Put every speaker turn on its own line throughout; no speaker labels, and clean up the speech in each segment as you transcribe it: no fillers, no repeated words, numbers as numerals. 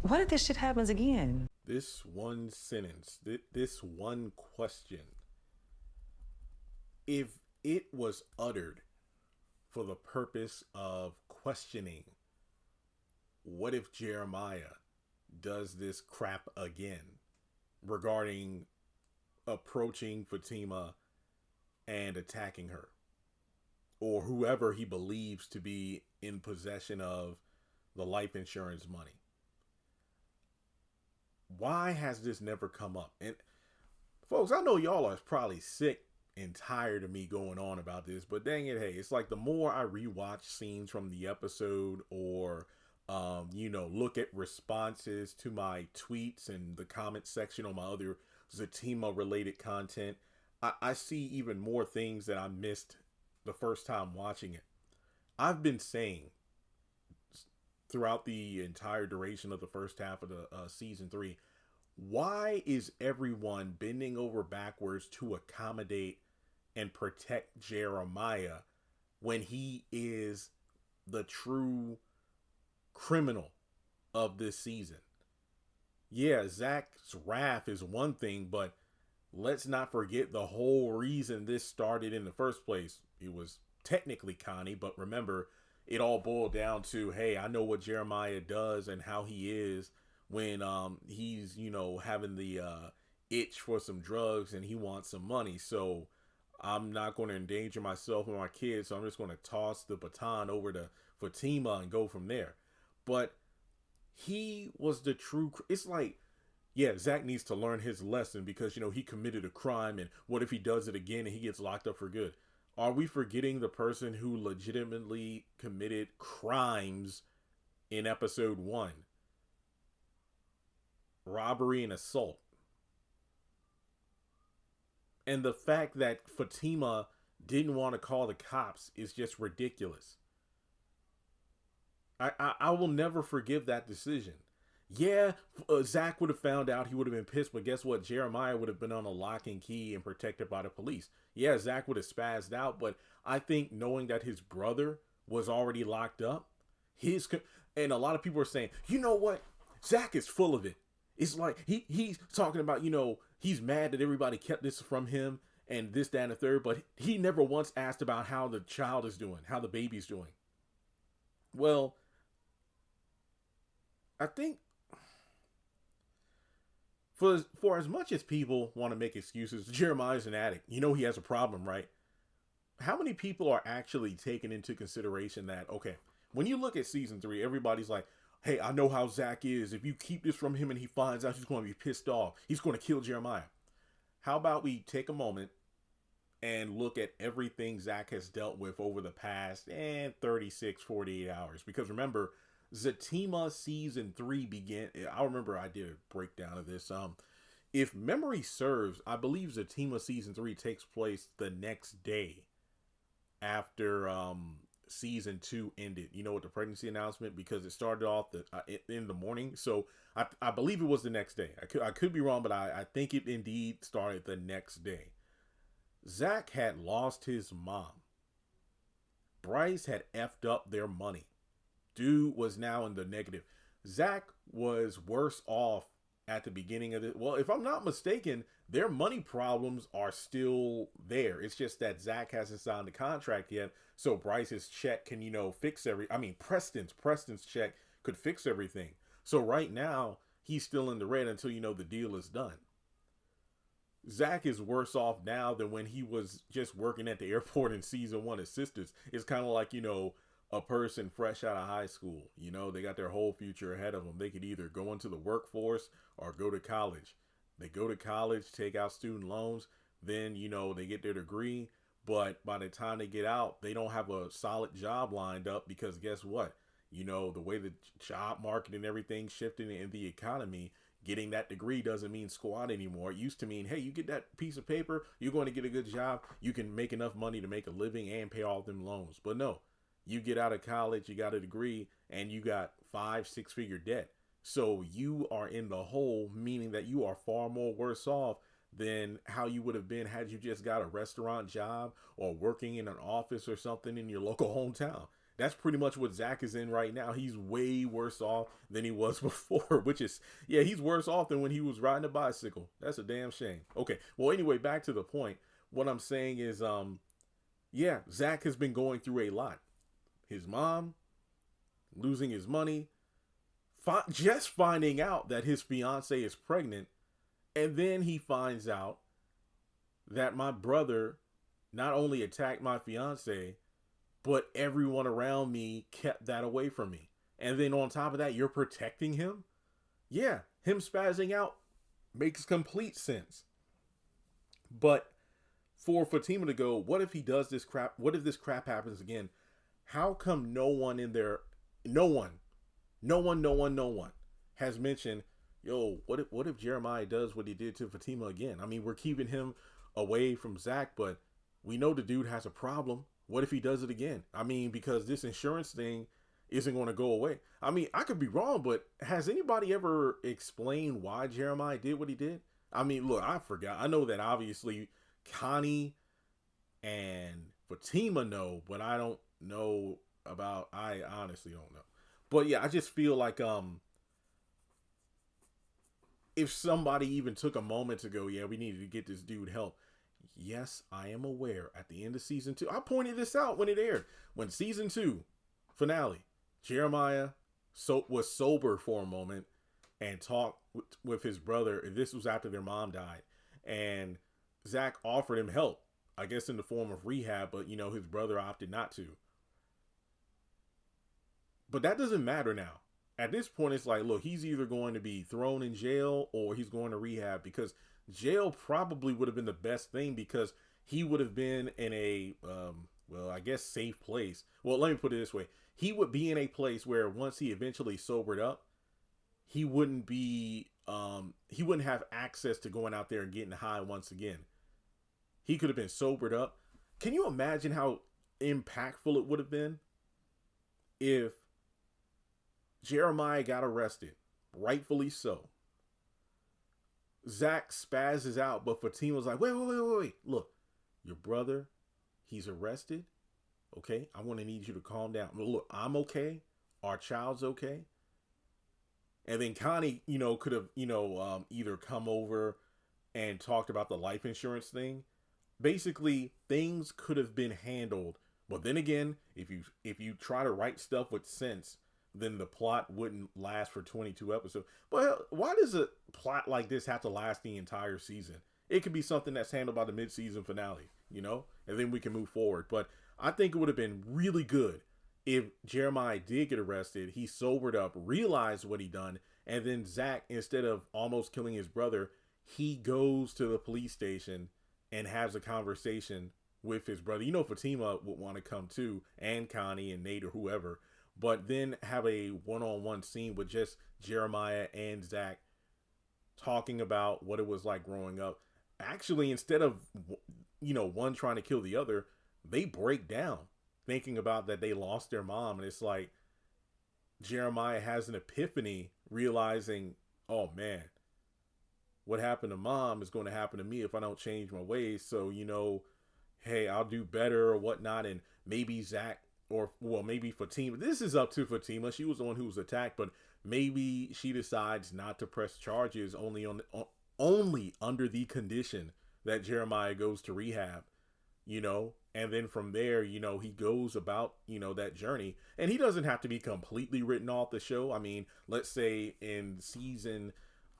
What if this shit happens again?
This one sentence, this one question, if it was uttered for the purpose of questioning, what if Jeremiah does this crap again regarding approaching Fatima and attacking her, or whoever he believes to be in possession of the life insurance money? Why has this never come up? And folks, I know y'all are probably sick and tired of me going on about this, but dang it, hey, it's like the more I rewatch scenes from the episode, or look at responses to my tweets and the comment section on my other Zatima related content, I see even more things that I missed the first time watching it. I've been saying throughout the entire duration of the first half of the season 3, why is everyone bending over backwards to accommodate and protect Jeremiah when he is the true criminal of this season? Yeah, Zach's wrath is one thing, but let's not forget the whole reason this started in the first place. It was technically Connie, but remember, it all boiled down to, hey, I know what Jeremiah does and how he is when he's, having the itch for some drugs and he wants some money. So I'm not going to endanger myself or my kids, so I'm just going to toss the baton over to Fatima and go from there. But he was the true, it's like, yeah, Zach needs to learn his lesson because, he committed a crime, and what if he does it again and he gets locked up for good? Are we forgetting the person who legitimately committed crimes in episode 1? Robbery and assault. And the fact that Fatima didn't want to call the cops is just ridiculous. I will never forgive that decision. Yeah, Zach would have found out, he would have been pissed, but guess what? Jeremiah would have been on a lock and key and protected by the police. Yeah, Zach would have spazzed out, but I think knowing that his brother was already locked up, and a lot of people are saying, you know what? Zach is full of it. It's like he's talking about, he's mad that everybody kept this from him and this, that, and the third, but he never once asked about how the child is doing, how the baby's doing. Well, I think for as much as people want to make excuses, Jeremiah's an addict. He has a problem, right? How many people are actually taking into consideration that, okay, when you look at season 3, everybody's like, hey, I know how Zach is. If you keep this from him and he finds out, he's going to be pissed off. He's going to kill Jeremiah. How about we take a moment and look at everything Zach has dealt with over the past 36, 48 hours? Because remember, Zatima season 3 began. I remember I did a breakdown of this. If memory serves, I believe Zatima season 3 takes place the next day after season 2 ended. With the pregnancy announcement, because it started off in the morning. So I believe it was the next day. I could be wrong, but I think it indeed started the next day. Zach had lost his mom. Bryce had effed up their money. Dude was now in the negative. Zach was worse off at the beginning of it. Well, if I'm not mistaken, their money problems are still there. It's just that Zach hasn't signed the contract yet, so Bryce's check can, fix Preston's check could fix everything. So right now, he's still in the red until, the deal is done. Zach is worse off now than when he was just working at the airport in season 1 of Sistas. It's kind of like, a person fresh out of high school. They got their whole future ahead of them. They could either go into the workforce or go to college. They go to college, take out student loans, then, they get their degree. But by the time they get out, they don't have a solid job lined up, because guess what? The way the job market and everything shifting in the economy, getting that degree doesn't mean squat anymore. It used to mean, hey, you get that piece of paper, you're going to get a good job, you can make enough money to make a living and pay all them loans. But no. You get out of college, you got a degree, and you got 5-6 figure debt. So you are in the hole, meaning that you are far more worse off than how you would have been had you just got a restaurant job or working in an office or something in your local hometown. That's pretty much what Zach is in right now. He's way worse off than he was before, which is, yeah, he's worse off than when he was riding a bicycle. That's a damn shame. Okay. Well, anyway, back to the point. What I'm saying is, yeah, Zach has been going through a lot. His mom losing his money, just finding out that his fiance is pregnant, and then he finds out that my brother not only attacked my fiance, but everyone around me kept that away from me. And then on top of that, you're protecting him? Yeah, him spazzing out makes complete sense. But for Fatima to go, what if he does this crap? What if this crap happens again? How come no one in there, no one has mentioned, yo, what if Jeremiah does what he did to Fatima again? I mean, we're keeping him away from Zach, but we know the dude has a problem. What if he does it again? I mean, because this insurance thing isn't going to go away. I mean, I could be wrong, but has anybody ever explained why Jeremiah did what he did? I mean, look, I forgot. I know that obviously Connie and Fatima know, but I don't know about, I honestly don't know. But yeah, I just feel like if somebody even took a moment to go, yeah, we needed to get this dude help. Yes, I am aware. At the end of season 2, I pointed this out when it aired. When season 2 finale, Jeremiah was sober for a moment and talked with his brother. This was after their mom died, and Zach offered him help, I guess in the form of rehab, but his brother opted not to. But that doesn't matter now. At this point, it's like, look, he's either going to be thrown in jail or he's going to rehab, because jail probably would have been the best thing, because he would have been in a, well, I guess safe place. Well, let me put it this way. He would be in a place where once he eventually sobered up, he wouldn't have access to going out there and getting high once again. He could have been sobered up. Can you imagine how impactful it would have been if Jeremiah got arrested, rightfully so? Zach spazzes out, but Fatima's like, wait. Look, your brother, he's arrested. Okay, I want to need you to calm down. Look, I'm okay. Our child's okay. And then Connie, could have, either come over and talked about the life insurance thing. Basically, things could have been handled. But then again, if you try to write stuff with sense, then the plot wouldn't last for 22 episodes. But why does a plot like this have to last the entire season? It could be something that's handled by the mid-season finale, and then we can move forward. But I think it would have been really good if Jeremiah did get arrested, he sobered up, realized what he done, and then Zach, instead of almost killing his brother, he goes to the police station and has a conversation with his brother. Fatima would want to come too, and Connie and Nate or whoever, but then have a one-on-one scene with just Jeremiah and Zach talking about what it was like growing up. Actually, instead of, one trying to kill the other, they break down thinking about that they lost their mom. And it's like Jeremiah has an epiphany, realizing, oh man, what happened to mom is going to happen to me if I don't change my ways. So, hey, I'll do better or whatnot. And maybe Zach, or well, maybe Fatima, this is up to Fatima. She was the one who was attacked, but maybe she decides not to press charges only under the condition that Jeremiah goes to rehab, and then from there, he goes about, that journey, and he doesn't have to be completely written off the show. I mean, let's say in season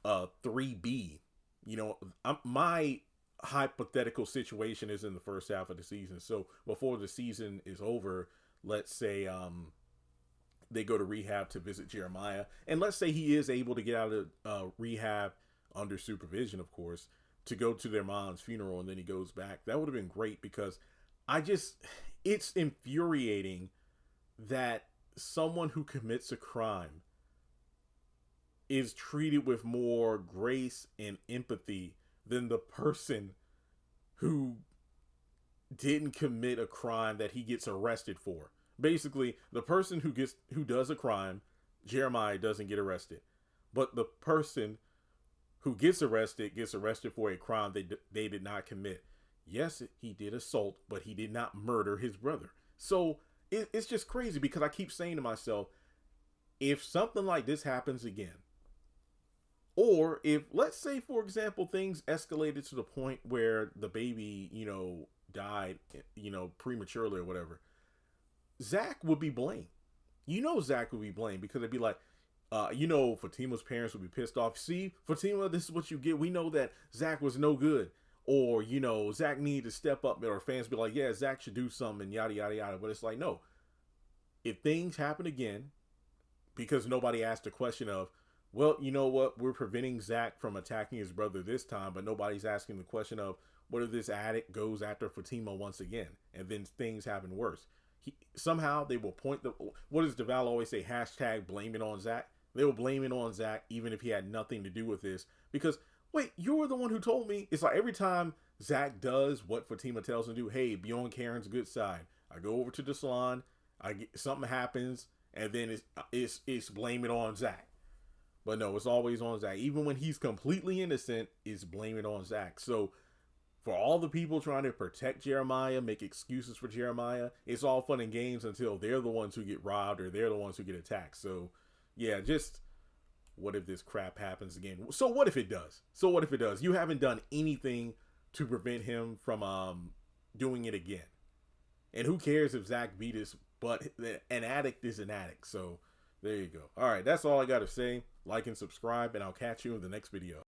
3B, my hypothetical situation is in the first half of the season. So before the season is over, let's say they go to rehab to visit Jeremiah, and let's say he is able to get out of rehab under supervision, of course, to go to their mom's funeral, and then he goes back. That would have been great, because it's infuriating that someone who commits a crime is treated with more grace and empathy than the person who didn't commit a crime that he gets arrested for. Basically, the person who does a crime, Jeremiah doesn't get arrested, but the person who gets arrested for a crime they did not commit. Yes, he did assault, but he did not murder his brother. So it's just crazy because I keep saying to myself, if something like this happens again, or if, let's say, for example, things escalated to the point where the baby, died, prematurely or whatever, Zach would be blamed. Zach would be blamed because it'd be like, Fatima's parents would be pissed off. See, Fatima, this is what you get. We know that Zach was no good. Or, Zach needed to step up. Or fans be like, yeah, Zach should do something, yada, yada, yada. But it's like, no. If things happen again, because nobody asked the question of, well, you know what? We're preventing Zach from attacking his brother this time, but nobody's asking the question of, what if this addict goes after Fatima once again, and then things happen worse? Somehow they will point what does DeVal always say? Hashtag blame it on Zach. They will blame it on Zach, even if he had nothing to do with this. Because, wait, you were the one who told me. It's like every time Zach does what Fatima tells him to do, hey, be on Karen's good side. I go over to the salon, something happens, and then it's blame it on Zach. But no, it's always on Zach. Even when he's completely innocent, it's blame it on Zach. So for all the people trying to protect Jeremiah, make excuses for Jeremiah, it's all fun and games until they're the ones who get robbed or they're the ones who get attacked. So yeah, just what if this crap happens again? So what if it does? You haven't done anything to prevent him from doing it again. And who cares if Zach beat his butt? An addict is an addict. So there you go. All right, that's all I got to say. Like and subscribe, and I'll catch you in the next video.